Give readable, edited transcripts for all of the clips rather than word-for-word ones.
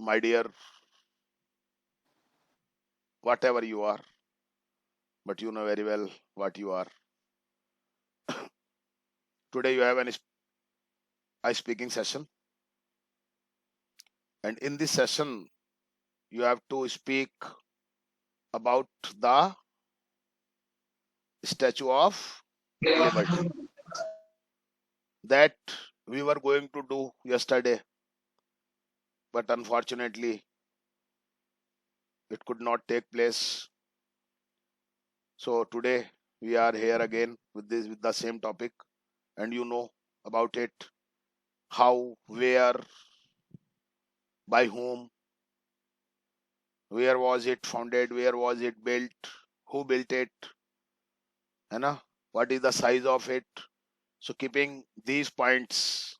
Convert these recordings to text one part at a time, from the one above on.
my dear, whatever you are, but you know very well what you are. Today you have a speaking session, and in this session you have to speak about the Statue of Liberty that we were going to do yesterday, but unfortunately it could not take place. So today we are here again with the same topic, and you know about it: how, where, by whom, where was it founded, where was it built, who built it, what is the size of it. So keeping these points,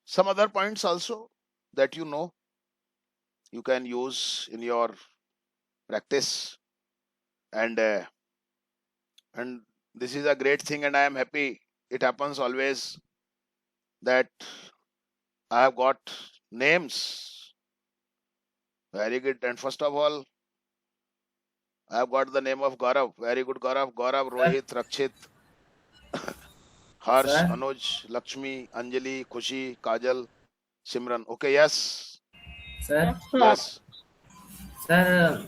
some other points also that you can use in your practice, and this is a great thing, and I am happy. It happens always that I have got names. Very good. And first of all, I have got the name of Gaurav. Very good, Gaurav. Gaurav, Rohit, Rakshit, Harsh, Sir? Anuj, Lakshmi, Anjali, Khushi, Kajal, Simran. Okay, yes. Sir? Yes. Sir,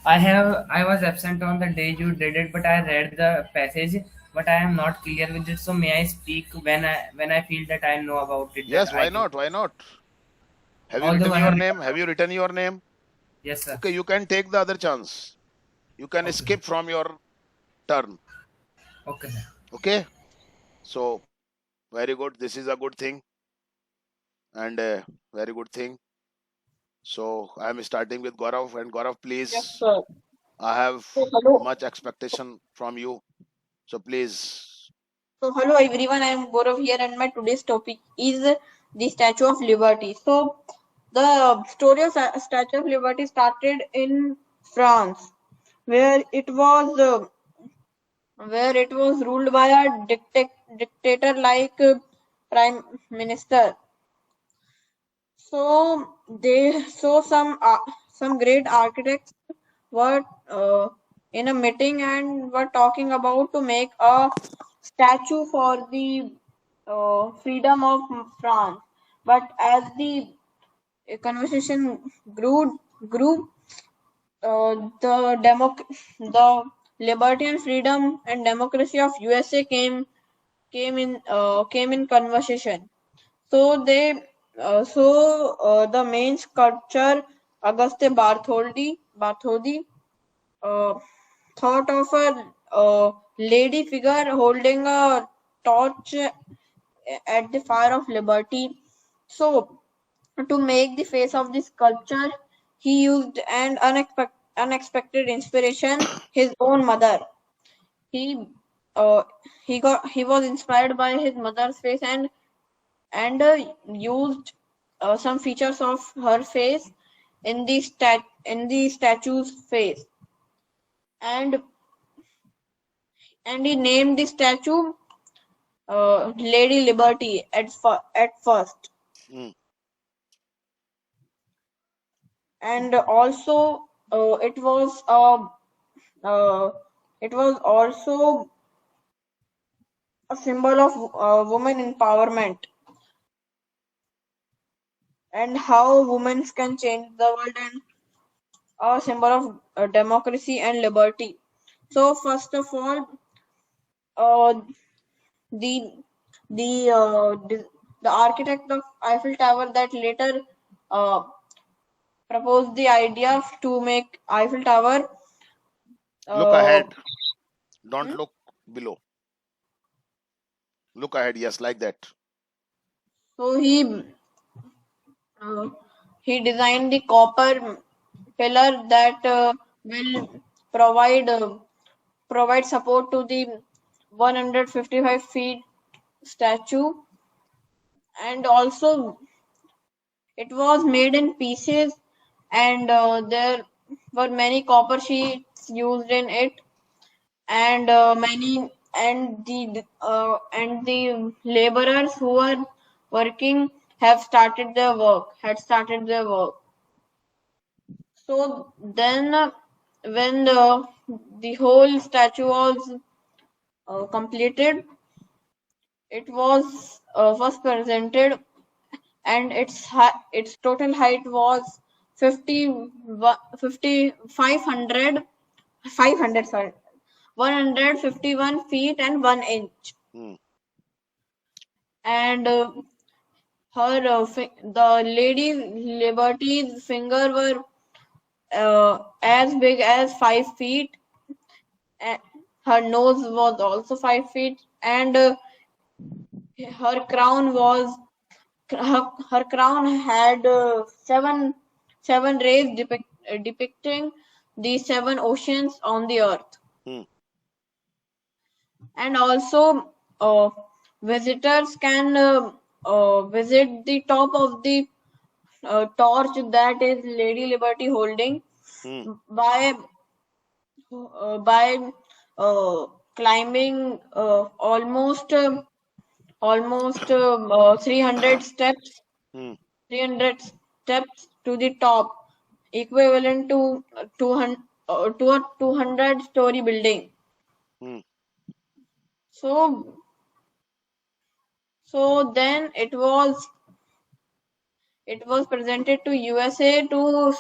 I was absent on the day you did it, but I read the passage, but I am not clear with it. So may I speak when I feel that I know about it, that Yes, I why can. not? Why not? Have you Although written I your have. name? Have you written your name? Yes, sir. Okay, you can take the other chance. You can Okay. skip from your turn. Okay, sir. Okay. So, very good. This is a good thing, and a very good thing. So, I am starting with Gaurav. And Gaurav, please, Yes, sir. I have So hello, much expectation from you. So, please. hello everyone. I am Gaurav here, and my today's topic is the Statue of Liberty. So the story of Statue of Liberty started in France, where it was ruled by a dictator like prime minister. So some great architects were in a meeting and were talking about to make a statue for the freedom of France. But as the conversation grew, the liberty and freedom and democracy of USA came in conversation. So the main sculptor Auguste Bartholdi uh, thought of a lady figure holding a torch at the fire of liberty. So to make the face of the sculpture, he used an unexpected inspiration: his own mother. He uh, he was inspired by his mother's face and used some features of her face in the statue's face, and he named the statue Lady Liberty at first, Mm. and also uh, it was also a symbol of women empowerment and how women can change the world, and a symbol of democracy and liberty. So first of all, uh, the the uh, the the architect of Eiffel Tower that later uh, proposed the idea to make Eiffel Tower. Look Uh, ahead. Don't hmm? look below. Look ahead. Yes, like that. So uh, he designed the copper pillar that will provide provide support to the 155 feet statue, and also it was made in pieces, and there were many copper sheets used in it, and many and the laborers who were working had started their work. So then, when the whole statue was completed, it was first presented, and its total height was 500, 151 feet and 1 inch. Hmm. And the Lady Liberty's finger were as big as 5 feet. Her nose was also 5 feet, and her crown was her crown had seven rays depicting the 7 oceans on the earth. Hmm. And also, visitors can visit the top of the torch that is Lady Liberty holding Hmm. by by climbing almost 300 steps Hmm. 300 steps to the top, equivalent to 200-story building. Hmm. So then it was presented to USA to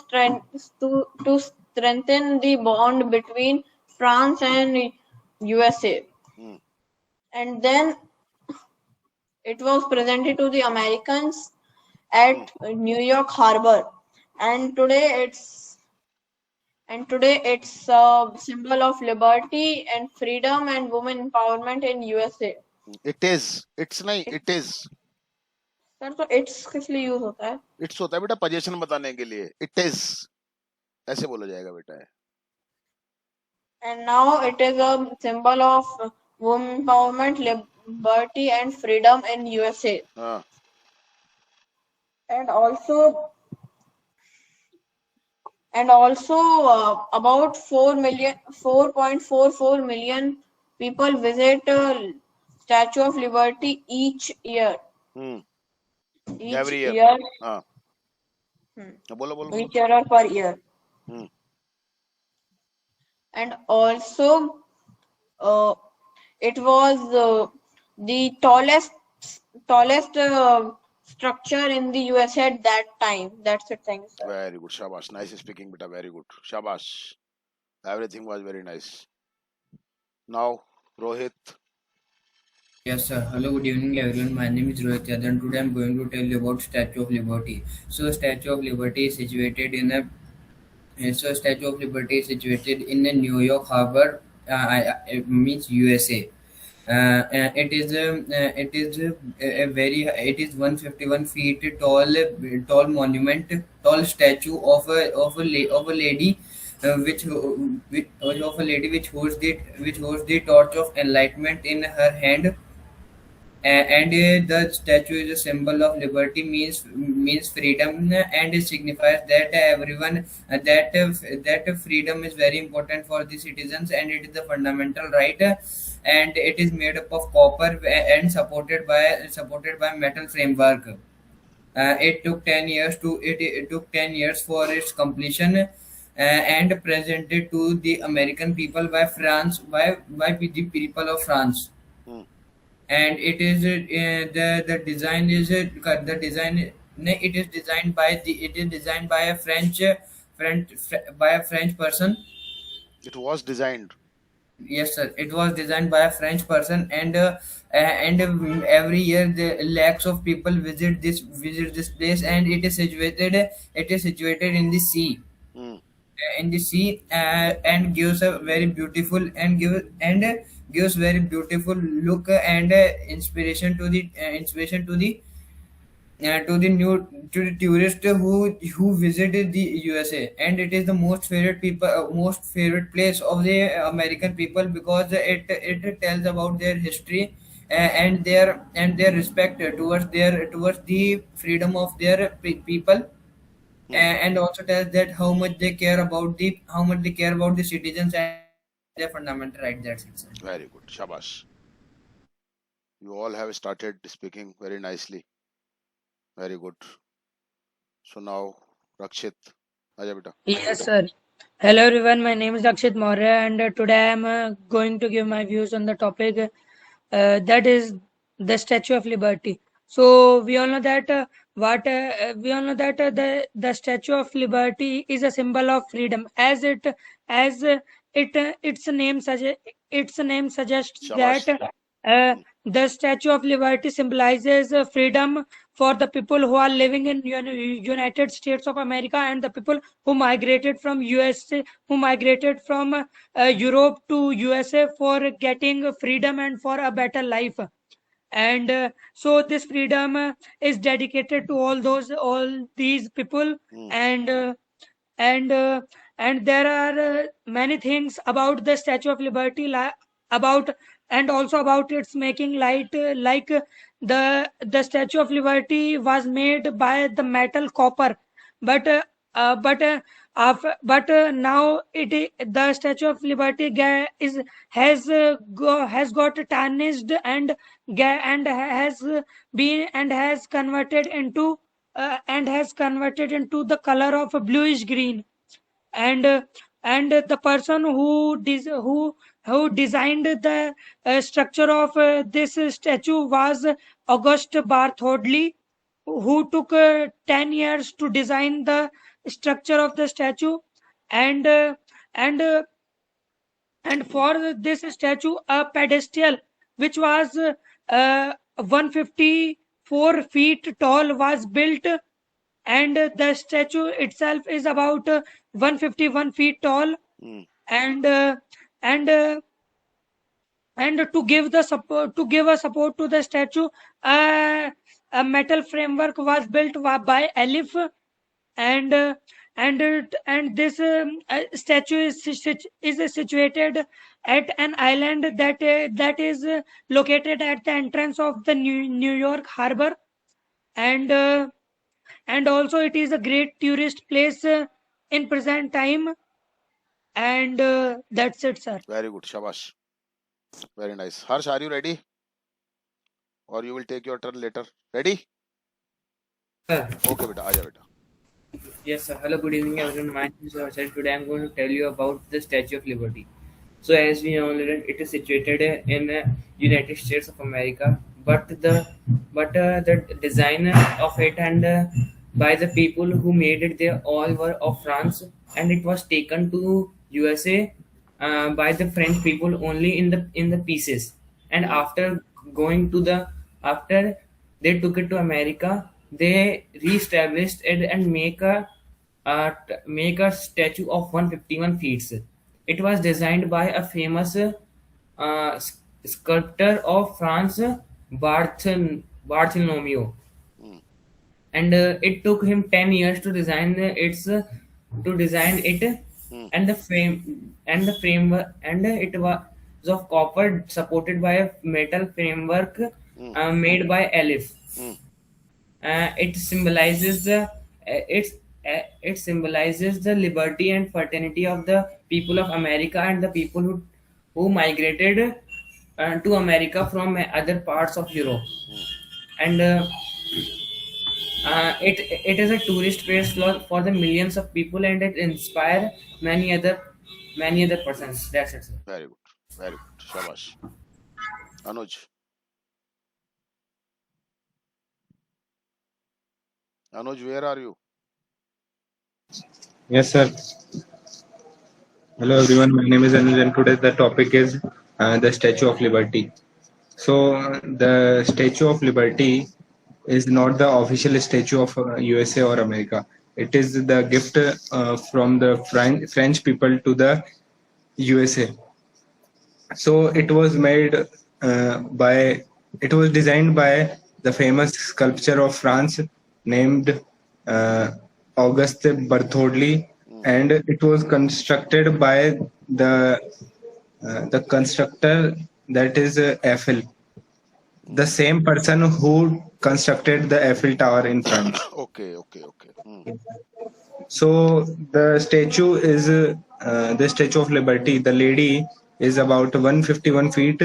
strengthen the bond between France and USA. Hmm. And then it was presented to the Americans at New York Harbor. And today it's a symbol of liberty and freedom and women empowerment in USA. It is. It's नहीं. It is. Sir तो it's किस लिए use होता है? It's होता है बेटा position बताने के लिए. It is. ऐसे बोला जाएगा बेटा. And now it is a symbol of women empowerment, liberty and freedom in USA. हाँ. And also about 4.44 million people visit Statue of Liberty each year. Hmm. Each Every year. year. हाँ. बोलो. Each year or per year. Hmm. And also, it was the tallest structure in the USA at that time. That's it. Thanks, sir. Very good. Shabash. Nice speaking, beta. Very good. Shabash. Everything was very nice. Now, Rohit. Yes, sir. Hello, good evening, everyone. My name is Rohit Yadav, and today I'm going to tell you about Statue of Liberty. So, Statue of Liberty is situated in a Statue of Liberty is situated in the New York Harbor, it means USA. It is a very it is 151 feet tall monument, tall statue of a lady, of a lady which holds the torch of enlightenment in her hand. And the statue is a symbol of liberty, means freedom, and it signifies that everyone that freedom is very important for the citizens, and it is the fundamental right, and it is made up of copper and supported by metal framework. It took 10 years for its completion, and presented to the American people by the people of France. Hmm. And it is the design is the design no, it is designed by a French person. It was designed. Yes, sir, it was designed by a French person, and every year the lakhs of people visit this place, and it is situated in the sea. Hmm. And gives a very beautiful gives very beautiful look and inspiration to the tourists who visited the USA. And it is the most favorite place of the American people, because it tells about their history, and their respect towards the freedom of their people, Hmm. and also tells that how much they care about the citizens and their fundamental rights. That's it, sir. Very good. Shabash. You all have started speaking very nicely. Very good. So now, Rakshit, aja beta. Yes, sir. Hello, everyone. My name is Dakshit Maurya, and today I am going to give my views on the topic that is the Statue of Liberty. So we all know that the Statue of Liberty is a symbol of freedom, its name suggests Shabash. that the Statue of Liberty symbolizes freedom for the people who are living in United States of America and the people who migrated from Europe to USA for getting freedom and for a better life. And so this freedom is dedicated to all these people. Hmm. And there are many things about the Statue of Liberty about and also about its making like the Statue of Liberty was made by the metal copper, but now the Statue of Liberty has got tarnished and has converted into the color of a bluish green. And the person who designed the structure of this statue was Auguste Bartholdi, who took 10 years to design the structure of the statue. And and uh, and for this statue, a pedestal which was 154 feet tall was built, and the statue itself is about 151 feet tall. Hmm. And and uh, and to give a support to the statue, a metal framework was built by Elif. And this statue is situated at an island that is located at the entrance of the New York harbor. And also it is a great tourist place in present time. And that's it, sir. Very good. Shabash. Very nice. Harsh, are you ready? Or you will take your turn later? Ready? Sir. Okay, beta. Aja beta. Yes, sir. Hello, good evening, everyone. My name is Harshad. Today I'm going to tell you about the Statue of Liberty. So, as we know, that it is situated in the United States of America, but the design of it and by the people who made it, they all were of France, and it was taken to USA by the French people only in the pieces. And after they took it to America, they reestablished it and make a statue of 151 feet. It was designed by a famous sculptor of France, Bartholomew, Hmm. and it took him 10 years to design it. Hmm. And the framework, and it was of copper supported by a metal framework made by Elif. Hmm. It symbolizes the liberty and fraternity of the people of America and the people who migrated to America from other parts of Europe. And it is a tourist place for the millions of people, and it inspire many other persons. That's it, sir. Very good. Very good. Shabash. Anuj. Anuj, where are you? Yes, sir. Hello, everyone. My name is Anuj, and today the topic is the Statue of Liberty. So, the Statue of Liberty is not the official statue of USA or America. It is the gift from the French people to the USA. So, it was designed by the famous sculptor of France named Auguste Bartholdi, and it was constructed by the constructor, that is Eiffel, the same person who constructed the Eiffel Tower in France. Okay. Hmm. So the statue is the Statue of Liberty. The lady is about 151 feet,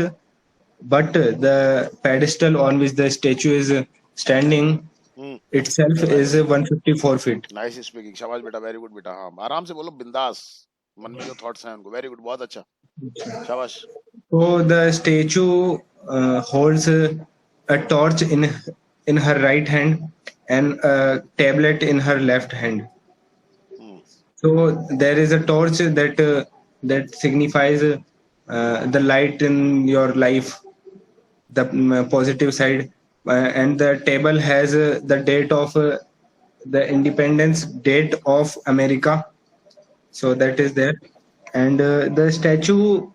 but the pedestal on which the statue is standing itself is 154 feet. Nice speaking, शाबाश बेटा, very good बेटा। हाँ, आराम से बोलो, बिंदास, मन में जो थॉट्स हैं उनको। वेरी गुड, बहुत अच्छा, शाबाश। So the statue holds a torch in her right hand and a tablet in her left hand. Hmm, So there is a torch that signifies the light in your life, the positive side, and the table has the date of the independence date of America. So that is there, and the statue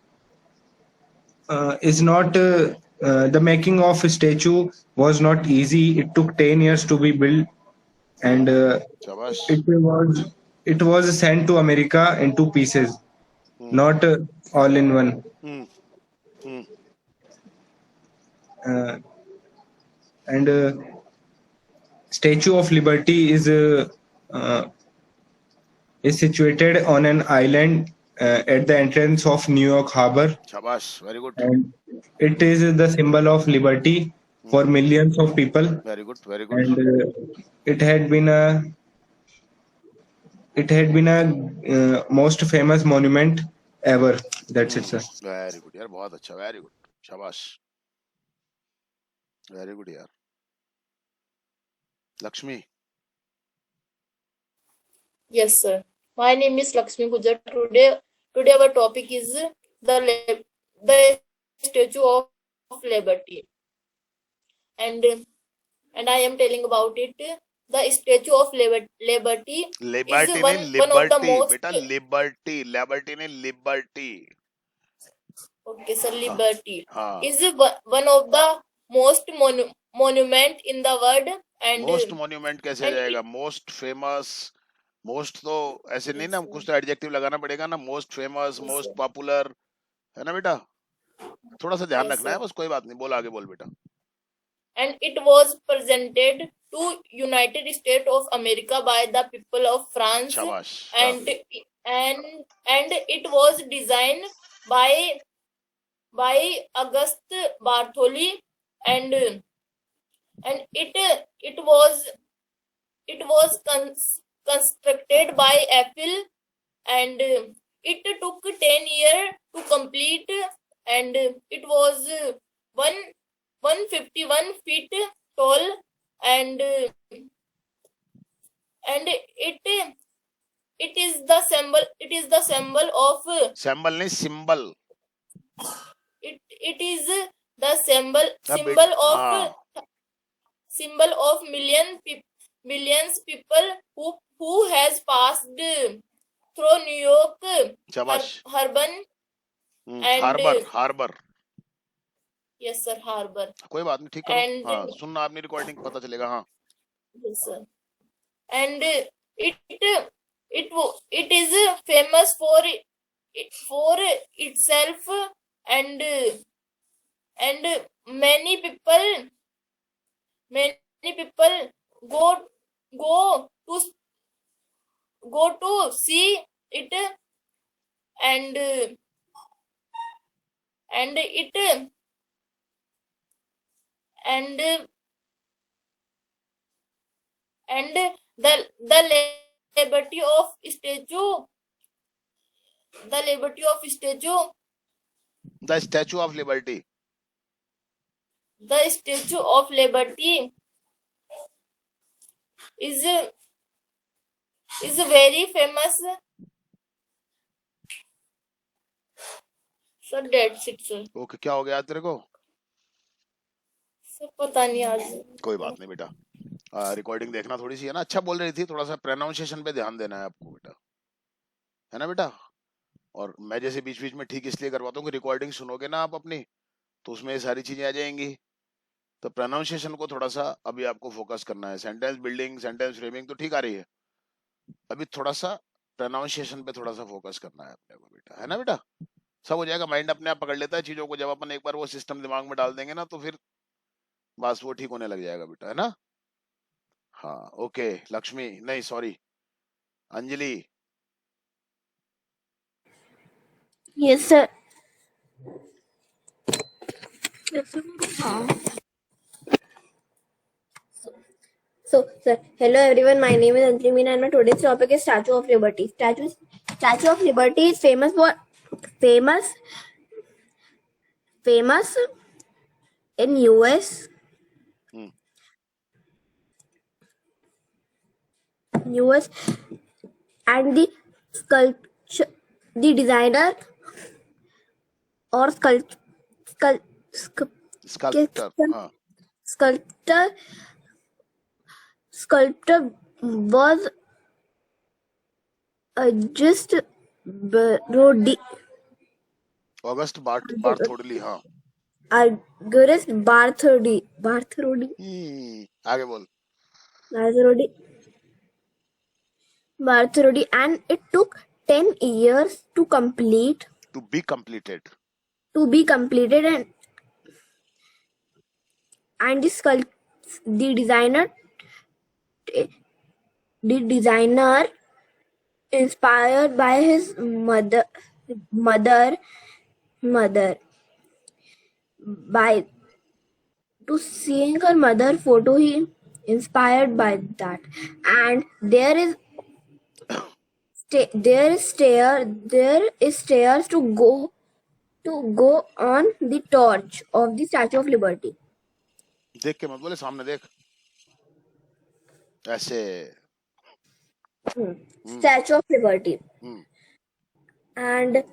is not the making of a statue was not easy. It took 10 years to be built, and शाबाश। it was sent to America in two pieces, hmm, not all in one. Hmm, hmm, uh, and Statue of Liberty uh, is situated on an island at the entrance of New York Harbor, शाबाश, very good, and it is the symbol of liberty for millions of people. Very good, very good, And it had been a most famous monument ever. That's it, sir. Very good यार, बहुत अच्छा, very good, शाबाश, very good यार। Lakshmi. Yes, sir. My name is Lakshmi Gujar. Today our topic is the Statue of Liberty, and I am telling about it. The Statue of Liberty liberty is नहीं, one of the liberty most. बेटा, liberty, liberty नहीं, liberty. Okay, sir. Liberty हाँ, is one of the most monument in the world, and most monument कैसे आ and जाएगा? Most famous, most तो ऐसे नहीं ना, कुछ तो एडजेक्टिव लगाना पड़ेगा ना। Most famous, Yes, most sir. Popular, है ना बेटा? थोड़ा सा ध्यान Yes, रखना है sir. बस, कोई बात नहीं, बोल, आगे बोल बेटा। And it was presented to United States of America by the people of France, शाबाश, हाँ, and it was designed by Auguste Bartholdi, and it was constructed by Apple, and it took 10 years to complete, and it was 151 feet tall, and it is the symbol of sample नहीं, symbol. it is the symbol हाँ, of millions people who has passed through New York शाबाश। harbor, and harbour, harbour, yes sir, harbor, कोई बात नहीं, ठीक करो। and हाँ, सुनना, आपने रिकॉर्डिंग पता चलेगा। हाँ, yes sir, and it is famous for itself, and many people go to see it, and it and the liberty of statue the statue of liberty. the Statue of Liberty is very famous. So that's it, sir. Okay, क्या हो गया आज तेरे को? Sir पता नहीं आज। कोई बात नहीं बेटा, रिकॉर्डिंग देखना थोड़ी सी, है ना? अच्छा बोल रही थी, थोड़ा सा प्रोनाउंसिएशन पे ध्यान देना है आपको बेटा, है ना बेटा? और मैं जैसे बीच बीच में ठीक इसलिए करवाता हूँ कि रिकॉर्डिंग सुनोगे ना आप अपनी, तो उसमें ये सारी चीजें आ जाएंगी। तो प्रोनाउंसिएशन को थोड़ा सा अभी आपको फोकस करना है। सेंटेंस बिल्डिंग, सेंटेंस फ्रेमिंग तो ठीक आ रही है, अभी थोड़ा सा प्रोनाउंसिएशन पे थोड़ा सा फोकस करना है अपने को बेटा, है ना बेटा? सब हो जाएगा, माइंड अपने आप पकड़ लेता है चीजों को। जब अपन एक बार वो सिस्टम दिमाग में डाल देंगे ना, तो फिर बस वो ठीक होने लग जाएगा बेटा, है ना? हाँ, ओके। लक्ष्मी नहीं, sorry, Anjali. Yes, sir. So, sir, hello everyone. My name is Anjali Meena and my today's topic is Statue of Liberty. Statue of Liberty is famous in US. Hmm. US and the sculpture, the designer or Sculptor. हाँ. sculptor was just Brody. August Bartholdi. हाँ. August Bartholdi. आगे बोल. Bartholdi, and it took 10 years to complete. To be completed. And the designer inspired by his mother by to seeing her mother photo, he inspired by that. And there is stairs to go on the torch of the Statue of Liberty. देख के मत बोले, सामने देख. ऐसे. Statue of Liberty. Hmm. And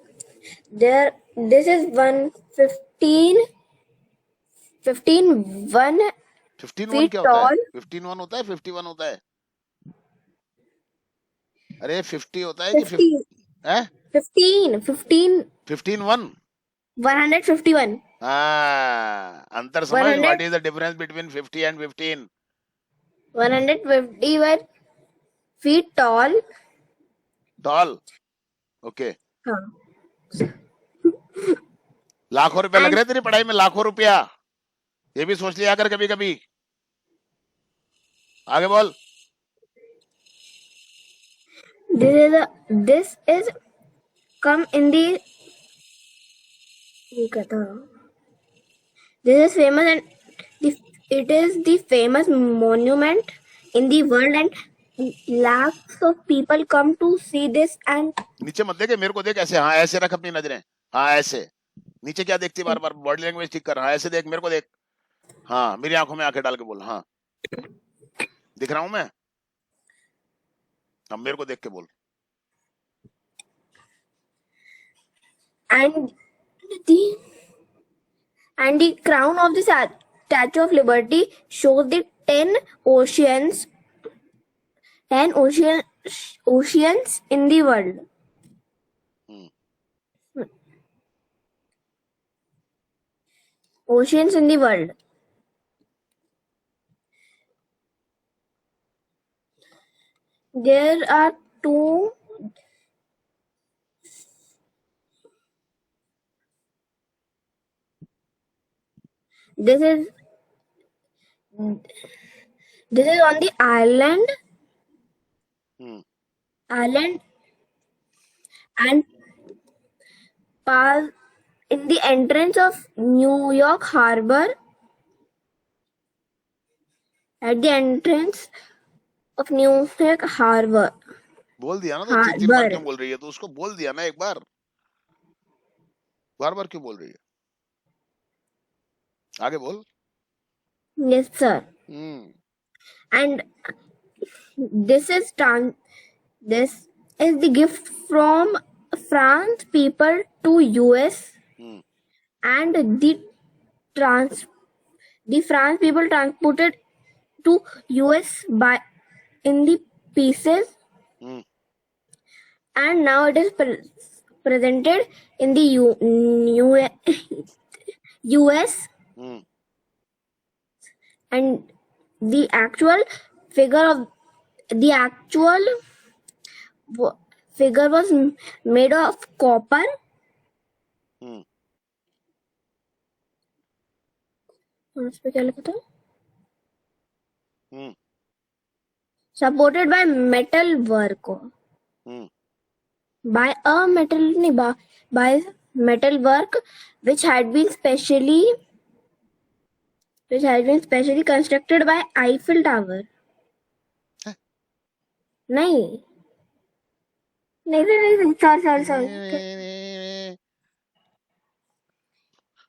this is 15 1 15-1 feet क्या होता है? tall. 15-1 होता है, 51 होता है. अरे 50 होता है कि 15-1. 151. हाँ, अंतर समझ. What is the difference between 50 and 15? 151 feet tall. Tall. Okay. हाँ. लाखों रुपया लग रहे तेरी पढ़ाई में, लाखों रुपया. ये भी सोच लिया कर कभी कभी. आगे बोल. This is come in the. This is famous and it is the famous monument in the world, and lakhs of people come to see this. And नीचे मत देखे, मेरे को देख ऐसे. हाँ, ऐसे रख अपनी नजरें. हाँ, ऐसे. नीचे क्या देखती बार बार? बॉडी लैंग्वेज ठीक कर. हाँ, ऐसे देख, मेरे को देख. हाँ, मेरी आंखों में आंखें डाल के बोल. हाँ, दिख रहा हूं मैं. अब मेरे को देख के बोल. and the crown of the Statue of Liberty shows the 10 oceans in the world. Oceans in the world. There are two. This is on the island. Island and pass in the entrance of New York Harbor. At the entrance of New York Harbor. बोल दिया ना तो 3 बार क्यों बोल रही है? तो उसको बोल दिया ना एक बार. बार क्यों बोल रही है? आगे बोल. Yes, sir. And this is the gift from France people to US, and the France people transported to US in the pieces, and now it is presented in the US. And the actual figure was made of copper. उस पे क्या लिखा था? Supported by metal work. By metal work which had been specially constructed by Eiffel Tower. नहीं नहीं नहीं sorry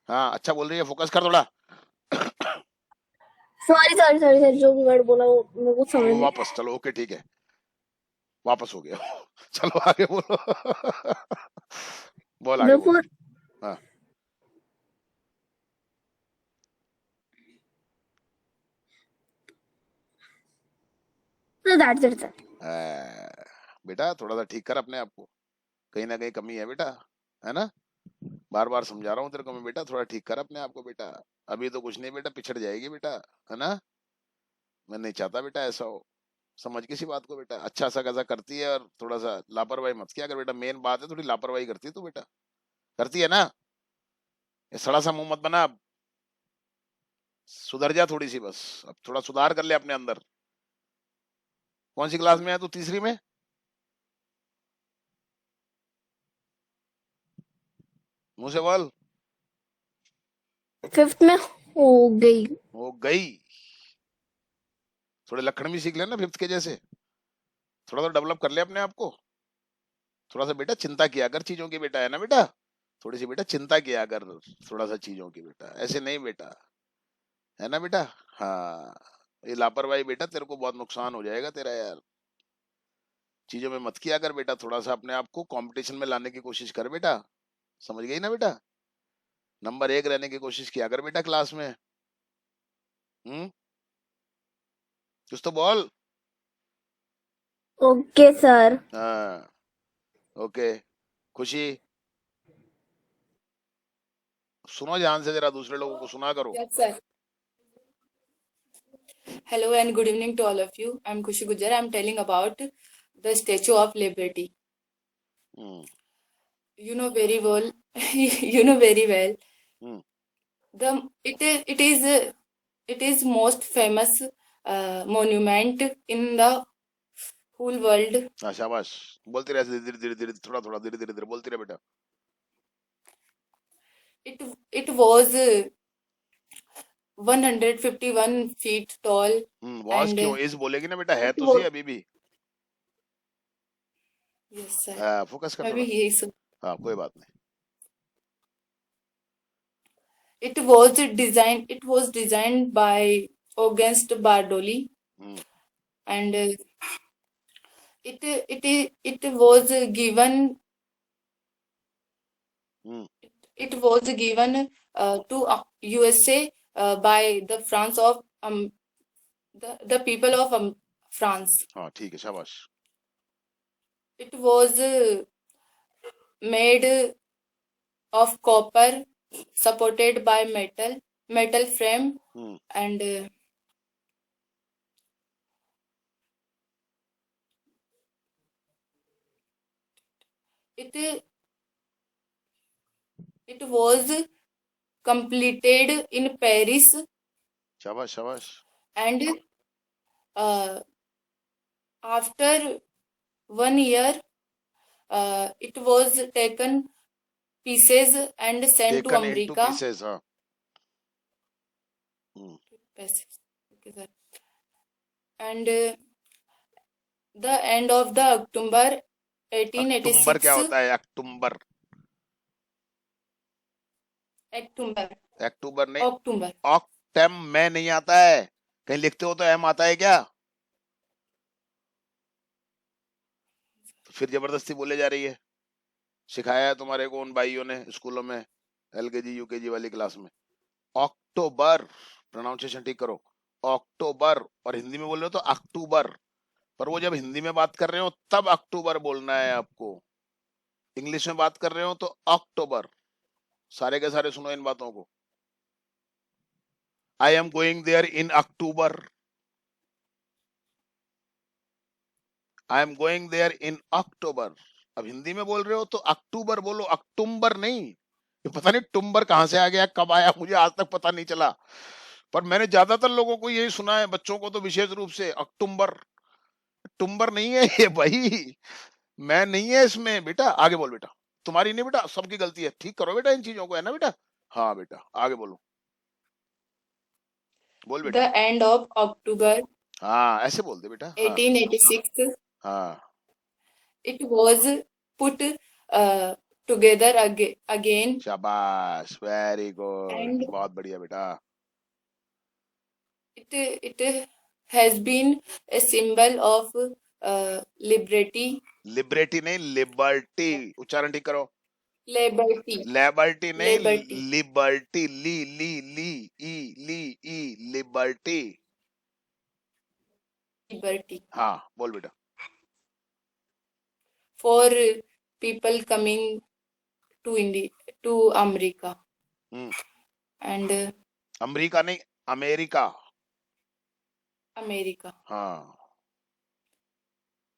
हाँ अच्छा बोल रही है, फोकस कर थोड़ा। सॉरी जो भी वर्ड बोला वो मेरे को समझ नहीं। वापस चलो, ओके ठीक है, वापस हो गया। चलो आगे बोलो। बोल आगे बोल। बिफोर हाँ so that's it sir. बेटा थोड़ा सा ठीक कर अपने आप को, कहीं ना कहीं कमी है बेटा, है ना। बार बार समझा रहा हूँ तेरे को मैं बेटा, थोड़ा ठीक कर अपने आप को बेटा। अभी तो कुछ नहीं बेटा, पिछड़ जाएगी बेटा, है ना। मैं नहीं चाहता बेटा ऐसा हो, समझ किसी बात को बेटा। अच्छा सा कैसा करती है, और थोड़ा सा लापरवाही मत किया कर बेटा। मेन बात है थोड़ी लापरवाही करती है तू बेटा, करती है ना। ये सड़ा सा मुंह मत बना, अब सुधर जा थोड़ी सी बस, अब थोड़ा सुधार कर ले अपने अंदर। कौन सी क्लास में है तू, तीसरी में? मुंह से बोल। 5th में हो गई। थोड़े लक्षण भी सीख लेना 5th के जैसे, थोड़ा सा डेवलप कर ले अपने आप को। थोड़ा सा बेटा चिंता किया कर चीजों की बेटा, है ना बेटा। थोड़ी सी बेटा चिंता किया कर थोड़ा सा चीजों की बेटा, ऐसे नहीं बेटा, है ना बेटा। हाँ ये लापरवाही बेटा तेरे को बहुत नुकसान हो जाएगा तेरा यार। चीजों में मत किया कर बेटा, थोड़ा सा अपने आप को कंपटीशन में लाने की कोशिश कर बेटा, समझ गई ना बेटा। नंबर 1 रहने की कोशिश किया कर बेटा क्लास में। कुछ तो बोल। Okay sir. हाँ ओके। खुशी सुनो ध्यान से, जरा दूसरे लोगों को सुना करो। Yes, sir. Hello and good evening to all of you. I'm Khushi Gujjar. I'm telling about the Statue of Liberty. Hmm, You know very well. You know very well. Hmm, It is most famous monument in the whole world. हाँ शाबाश, बोलती रहे ऐसे धीरे धीरे धीरे, थोड़ा थोड़ा धीरे धीरे धीरे बोलती रहे बेटा। It was 151 feet tall was and क्यों इस बोलेगी ना बेटा, है it तो was सही अभी भी। yes sir. हाँ फोकस कर Maybe थोड़ा। he is. हाँ कोई बात नहीं। It was designed by Auguste Bardoli hmm, and it was given hmm, to USA by the France of the people of France. हाँ ठीक है शाबाश। It was made of copper supported by metal frame and it was completed in Paris शाबाश शाबाश। and after 1 year it was taken pieces and sent to taken into America. Pieces. हाँ Okay, sir. And the end of the October अक्टूबर क्या 1886 होता है? अक्टूबर, अक्टूबर नहीं, October. ऑक्टम में नहीं आता है, कहीं लिखते हो तो एम आता है क्या? तो फिर जबरदस्ती बोले जा रही है। सिखाया है तुम्हारे को उन भाइयों ने स्कूलों में, एलकेजी यूकेजी वाली क्लास में। अक्टूबर, प्रोनाउंसिएशन ठीक करो, अक्टूबर। और हिंदी में बोल रहे हो तो अक्टूबर, पर वो जब हिंदी में बात कर रहे हो तब अक्टूबर बोलना है आपको, इंग्लिश में बात कर रहे हो तो अक्टूबर। सारे के सारे सुनो इन बातों को। I am going there in October, I am going there in October. अब हिंदी में बोल रहे हो तो अक्टूबर बोलो, अक्टूबर नहीं। ये पता नहीं टुम्बर कहां से आ गया, कब आया, मुझे आज तक पता नहीं चला, पर मैंने ज्यादातर लोगों को यही सुना है, बच्चों को तो विशेष रूप से। अक्टूबर, टुम्बर नहीं है ये भाई, मैं नहीं है इसमें बेटा। आगे बोल बेटा, तुम्हारी नहीं बेटा, सबकी गलती है, ठीक करो बेटा इन चीजों को, है ना बेटा। हाँ बेटा आगे बोलो, बोल बेटा। The end of October हाँ ऐसे बोल दे बेटा। हाँ 1886 हाँ It was put together again, शाबाश, वेरी गुड, and बहुत बढ़िया बेटा. it has been a symbol of liberty. Liberty नहीं, लिबर्टी. उच्चारण ठीक करो. Liberty. लिबर्टी नहीं, Liberty. लिबर्टी. ली ली ली ई लिबर्टी. Liberty. हाँ बोल बेटा. For people coming to India, to America, hmm. and America नहीं, अमेरिका. America. हाँ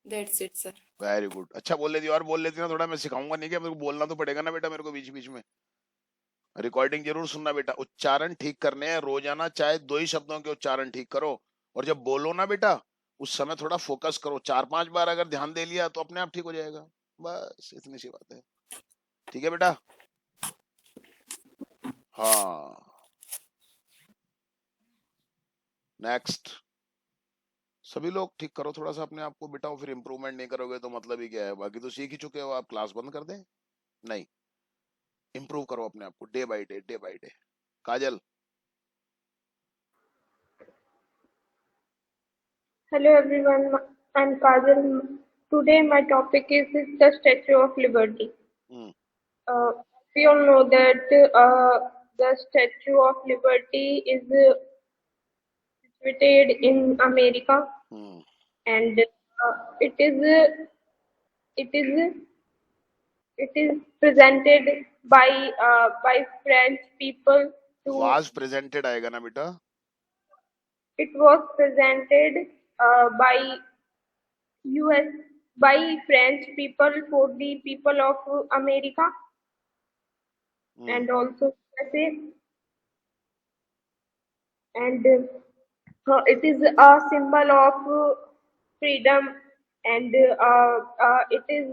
That's it, sir. Very good. अच्छा बोल लेती, और बोल लेती ना थोड़ा. मैं सिखाऊंगा नहीं क्या, मेरे को बोलना तो पड़ेगा ना बेटा मेरे को बीच बीच में. रिकॉर्डिंग जरूर सुनना बेटा. उच्चारण ठीक करने हैं रोजाना, चाहे 2 ही शब्दों के उच्चारण ठीक करो. और जब बोलो ना बेटा, उस समय थोड़ा फोकस करो. 4-5 बार अगर ध्यान दे लिया तो अपने आप ठीक हो जाएगा. बस इतनी सी बात है. ठीक है बेटा. हाँ नेक्स्ट. सभी लोग ठीक करो थोड़ा सा अपने आप को बेटा. फिर इम्प्रूवमेंट नहीं करोगे तो मतलब ही क्या है. बाकी तो सीख ही चुके हो आप. क्लास बंद कर दें? नहीं, इम्प्रूव करो अपने आप को day by day, day by day. Kajal. Hello everyone, I'm Kajal. Today my topic is the Statue of Liberty. Hmm. We all know that the Statue of Liberty is situated in America, hmm. and it is presented by French people to. Was presented आएगा ना बेटा. It was presented by French people for the people of America hmm. and also USA, and it is a symbol of freedom, and it is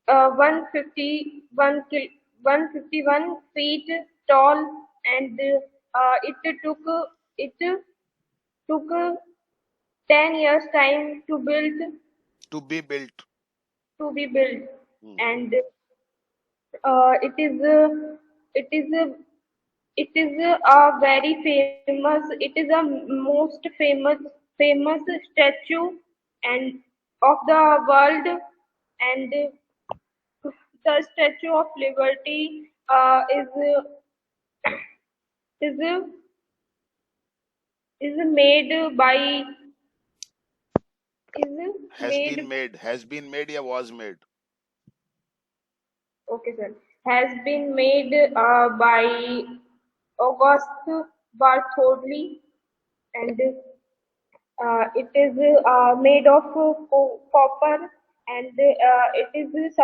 151 feet tall, and it took 10 years time to to be built. be built, and it is a very famous. It is a most famous statue and of the world, and the Statue of Liberty is made by has been made या was made. okay sir, has been made by Auguste Bartholdi, and it is made of copper, and it is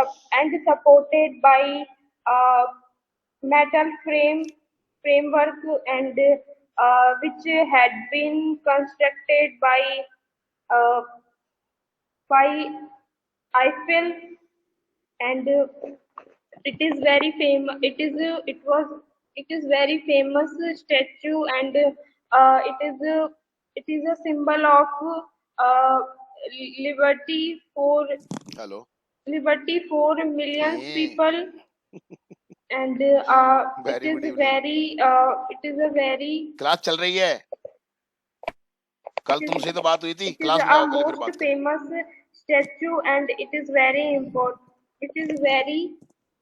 supported by metal framework, and which had been constructed by Eiffel, and it is very famous. It is very famous statue, and it is a symbol of liberty for hello. millions Yeah. people, and Very good evening. it is a very class चल रही है. कल तुमसे तो बात हुई थी. it is class में a आओ कल फिर most बात करें. famous statue, and it is very important. It is very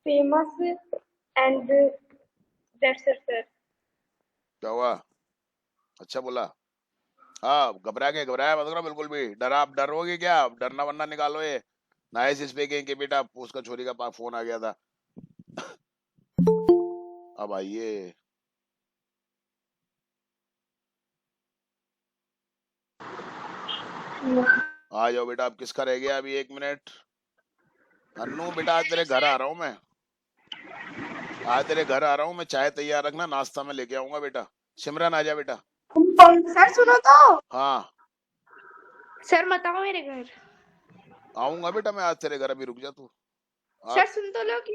famous, and that's it, sir. क्या हुआ? अच्छा बोला. हाँ घबराया मत करो बिल्कुल भी. डरोगे क्या? डरना वरना निकालो. ये नाइस स्पीकिंग के बेटा. उसका छोरी का फोन आ गया था. अब आइए. आ जाओ बेटा. अब किसका रह गया अभी? 1 मिनट. अन्नू बेटा आज तेरे घर आ रहा हूँ मैं. चाय तैयार रखना. नाश्ता में लेके आऊंगा बेटा. सिमरन आ जा बेटा. सर सुनो तो. हाँ सर मत आओ मेरे घर. आऊंगा बेटा मैं आज तेरे घर. अभी रुक जा तू. सर सुन तो लो कि.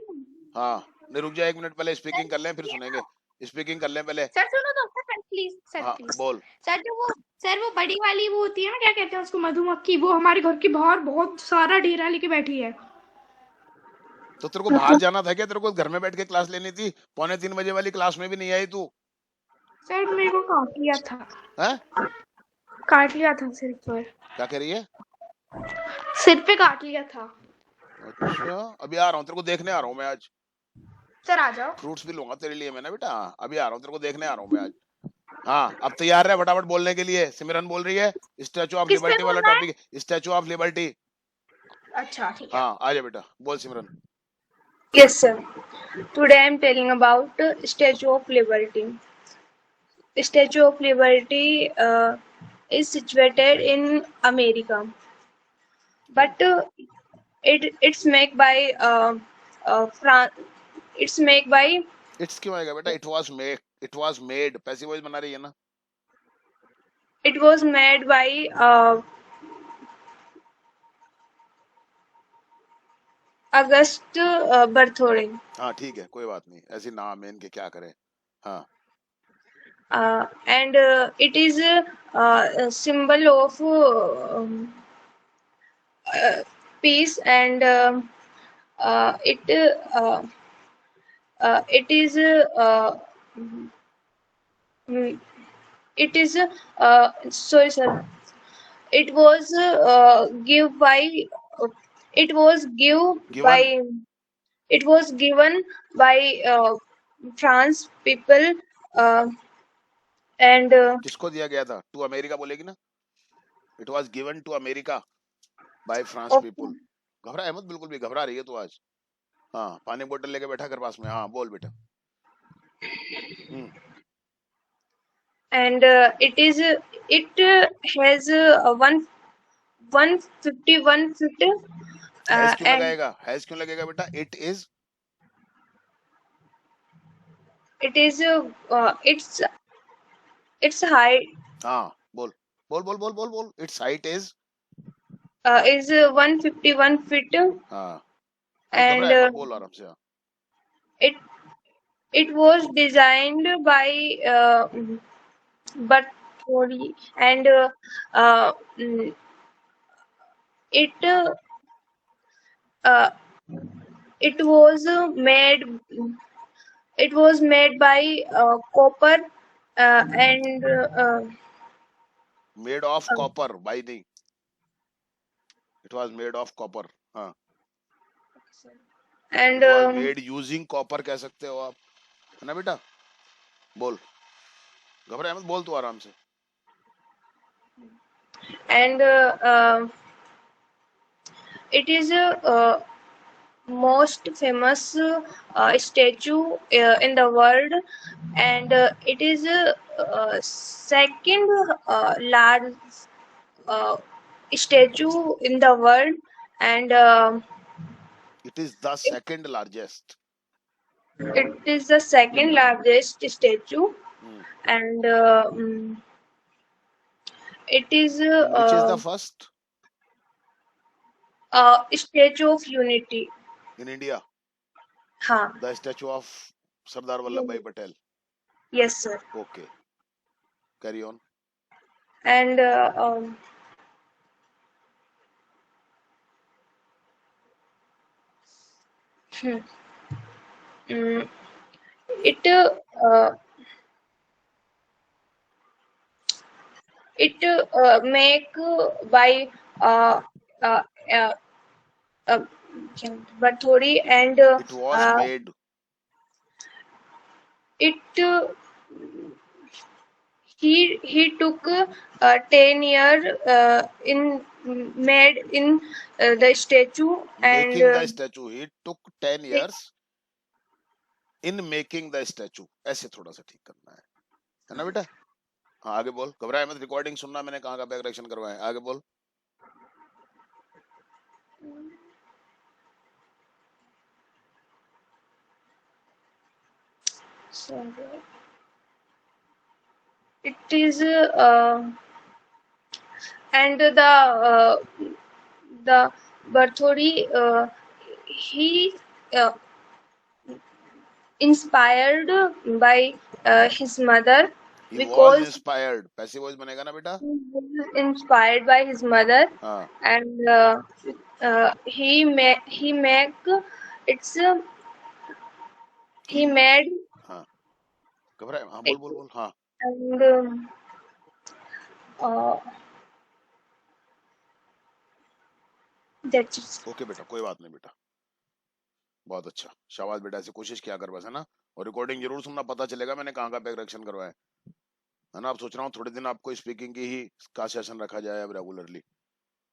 हाँ नहीं रुक जा 1 मिनट. पहले स्पीकिंग कर लें फिर सुनेंगे. स्पीकिंग कर लें पहले. सर सुनो तो. प्लीज सर हाँ प्लीज बोल। सर वो बड़ी वाली वो होती है ना, क्या कहते हैं उसको, मधुमक्खी, वो हमारे घर के बाहर बहुत सारा डेरा लेके बैठी है। तो तेरे को बाहर जाना था क्या? तेरे को घर में बैठ के क्लास लेनी थी? 2:45 वाली क्लास में भी नहीं आई तू? सर मेरे को काट लिया था, हैं? काट लिया था सिर पर, क्या कह रही है? सिर पे काट लिया था। अच्छा, अभी आ रहा हूँ, तेरे को देखने आ रहा हूँ मैं आज। सर आ जाओ। फ्रूट्स भी लूंगा तेरे लिए मैंने बेटा। हाँ, अभी आ रहा हूँ, तेरे को देखने आ रहा हूँ मैं आज। हाँ, अब तैयार है फटाफट बोलने के लिए? सिमरन बोल रही है स्टैचू ऑफ किस पे लिबर्टी वाला बोलना है? Topic, statue of liberty. अच्छा ठीक है। हाँ, आ जा बेटा, बोल सिमरन। Yes, sir. Today I'm telling about Statue of Liberty. Statue of Liberty is situated in America, but it's made by France. It's made by it's क्यों आएगा बेटा? It was made passive voice बना रही है ना। it was made by August Berthoud. हाँ ठीक है, कोई बात नहीं, ऐसी नाम है इनके, क्या करें। हाँ And it is a symbol of peace, and it it is mm, it is sorry sir, it was give by it was give by given it was given by France people, and किसको दिया गया था? तू America बोलेगी ना। It was given to America by France of, people. घबरा मत बिल्कुल भी, घबरा रही है तू आज। हाँ, पानी बोतल लेके बैठा कर पास में। हाँ बोल बेटा। and it has 151 feet, has क्यों and लगाएगा? हैज क्यों लगेगा बेटा? It is. it is its height हाँ बोल बोल बोल बोल बोल बोल। It's height is. is 151 feet, हाँ, and घबराए मत, बोल आराम से। हाँ it it was designed by Bertolli, and mm, it uh, it was made it was made by copper, and made of copper, by नहीं, it was made of copper. हाँ, and it was made using copper कह सकते हो आप, है ना बेटा? बोल, घबराए मत, बोल तू आराम से। and it is most famous statue in the world, and it is second large uh, statue in the world, and it is the second largest. it is the second largest statue, and it is which is the first statue of unity. In India? हाँ, the statue of Sardar Vallabh भाई Patel. yes sir. Okay, carry on. And it make by uh, uh, uh, Barthori, and it was made. it he took 10 year in made in the statue, and making the statue, he took 10 years in making the statue. ऐसे थोड़ा सा ठीक करना है ना बेटा? हाँ आगे बोल, घबराए मत, रिकॉर्डिंग सुनना मैंने कहाँ का बैक रिएक्शन करवाया है। आगे बोल। sorry, it is and the Barthori, he inspired by his mother, He was because inspired. Passive voice बनेगा ना बेटा? he was inspired by his mother, हाँ and he make it's he made हाँ घबराए हाँ it, बोल हाँ and that's it. ओके बेटा कोई बात नहीं बेटा बहुत अच्छा शाबाश बेटा ऐसे कोशिश किया कर बस है ना और रिकॉर्डिंग जरूर सुनना पता चलेगा मैंने कहाँ कहाँ पे करेक्शन करवाया है ना। अब सोच रहा हूँ थोड़े दिन आपको स्पीकिंग की ही का सेशन रखा जाए अब रेगुलरली।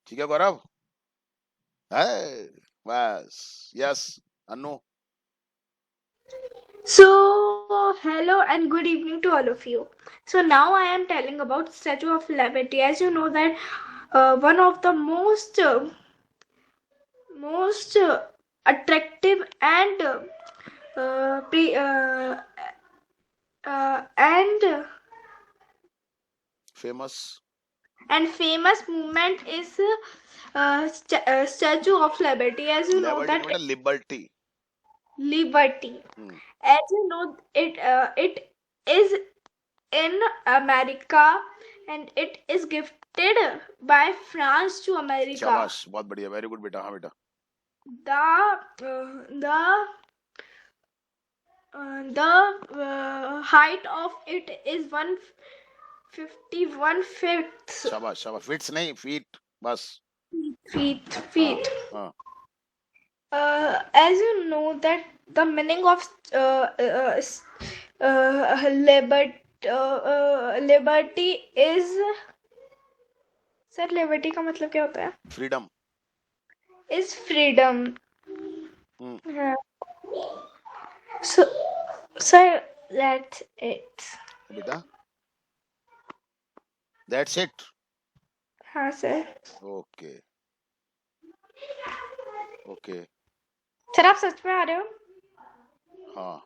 ठीक है गौरव है बस yes Anu So, hello and good evening to all of you. So now I am telling about Statue of Liberty. As you know that one of the most attractive and famous famous movement is Statue of Liberty. As you know liberty that बेटा liberty liberty. As you know, it is in America and it is gifted by France to America. शाबाश बहुत बढ़िया very good बेटा हाँ बेटा The height of it is 151 feet. शाबाश शाबाश feats नहीं फीट बस Feet. हाँ As you know that the meaning of liberty is sir liberty का मतलब क्या होता है फ्रीडम is freedom. हाँ. So that's it. बेटा दैट्स इट हाँ sir. ओके ओके सर आप सच में आ रहे हो हाँ